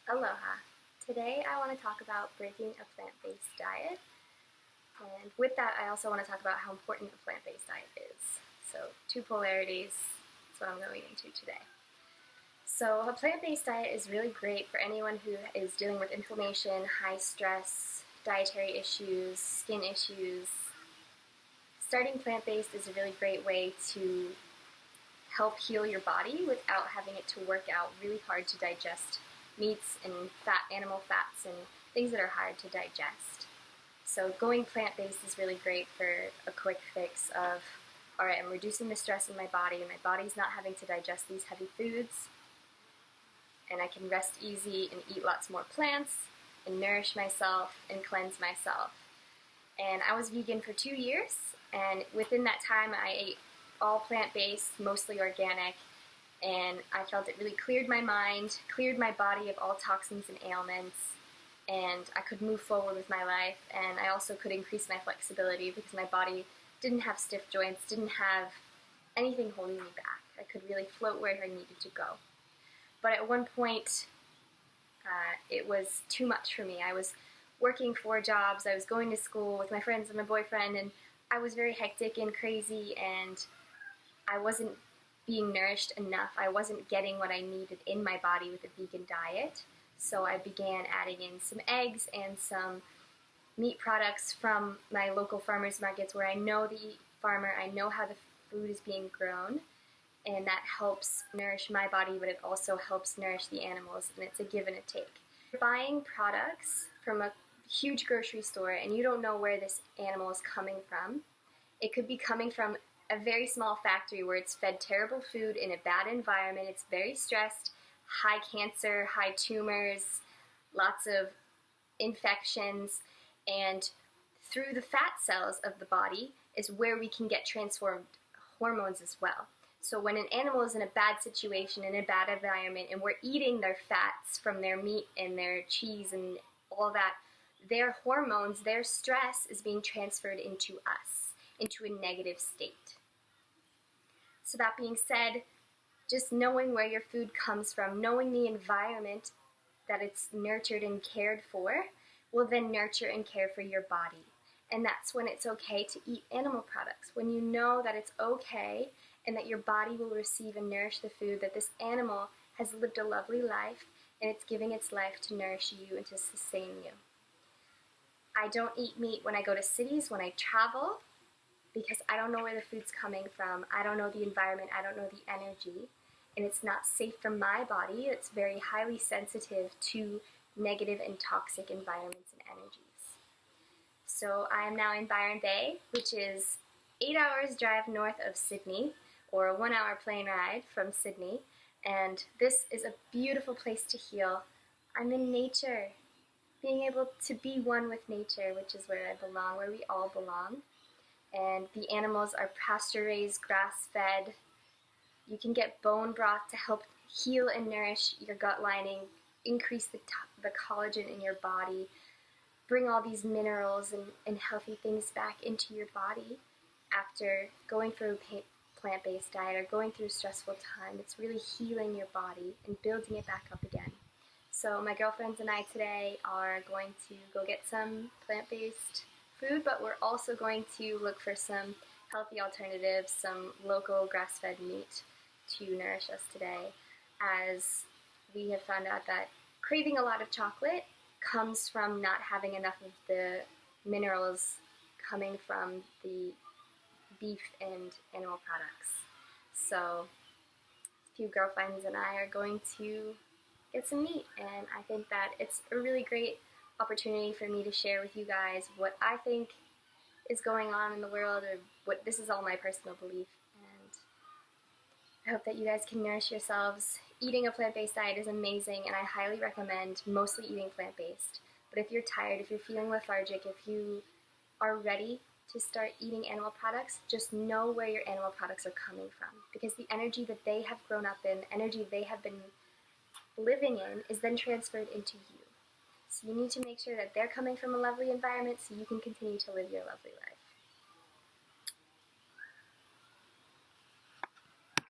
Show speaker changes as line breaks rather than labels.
Aloha! Today I want to talk about breaking a plant-based diet, and with that I also want to talk about how important a plant-based diet is. So two polarities, that's what I'm going into today. So a plant-based diet is really great for anyone who is dealing with inflammation, high stress, dietary issues, skin issues. Starting plant-based is a really great way to help heal your body without having it to work out really hard to digest meats and animal fats and things that are hard to digest. So going plant-based is really great for a quick fix of, alright, I'm reducing the stress in my body and my body's not having to digest these heavy foods, and I can rest easy and eat lots more plants and nourish myself and cleanse myself. And I was vegan for 2 years, and within that time I ate all plant-based, mostly organic, and I felt it really cleared my mind, cleared my body of all toxins and ailments, and I could move forward with my life, and I also could increase my flexibility because my body didn't have stiff joints, didn't have anything holding me back. I could really float where I needed to go. But at one point, it was too much for me. I was working 4 jobs, I was going to school with my friends and my boyfriend, and I was very hectic and crazy, and I wasn't being nourished enough. I wasn't getting what I needed in my body with a vegan diet. So I began adding in some eggs and some meat products from my local farmers markets where I know the farmer, I know how the food is being grown, and that helps nourish my body, but it also helps nourish the animals, and it's a give and a take. Buying products from a huge grocery store and you don't know where this animal is coming from. It could be coming from a very small factory where it's fed terrible food in a bad environment, it's very stressed, high cancer, high tumors, lots of infections, and through the fat cells of the body is where we can get transformed hormones as well. So when an animal is in a bad situation, in a bad environment, and we're eating their fats from their meat and their cheese and all that, their hormones, their stress is being transferred into us, into a negative state. So that being said, just knowing where your food comes from, knowing the environment that it's nurtured and cared for, will then nurture and care for your body. And that's when it's okay to eat animal products. When you know that it's okay and that your body will receive and nourish the food, that this animal has lived a lovely life and it's giving its life to nourish you and to sustain you. I don't eat meat when I go to cities, when I travel, because I don't know where the food's coming from, I don't know the environment, I don't know the energy, and it's not safe for my body. It's very highly sensitive to negative and toxic environments and energies. So I am now in Byron Bay, which is 8 hours drive north of Sydney, or a 1-hour plane ride from Sydney, and this is a beautiful place to heal. I'm in nature, being able to be one with nature, which is where I belong, where we all belong. And the animals are pasture-raised, grass-fed. You can get bone broth to help heal and nourish your gut lining, increase the collagen in your body, bring all these minerals and healthy things back into your body after going through a plant-based diet or going through a stressful time. It's really healing your body and building it back up again. So my girlfriends and I today are going to go get some plant-based food, but we're also going to look for some healthy alternatives, some local grass-fed meat to nourish us today, as we have found out that craving a lot of chocolate comes from not having enough of the minerals coming from the beef and animal products. So a few girlfriends and I are going to get some meat, and I think that it's a really great opportunity for me to share with you guys what I think is going on in the world, or what this is all my personal belief, and I hope that you guys can nourish yourselves. Eating a plant-based diet is amazing, and I highly recommend mostly eating plant-based. But if you're tired, if you're feeling lethargic, if you are ready to start eating animal products, just know where your animal products are coming from, because the energy that they have grown up in, energy they have been living in, is then transferred into you. So you need to make sure that they're coming from a lovely environment so you can continue to live your lovely life.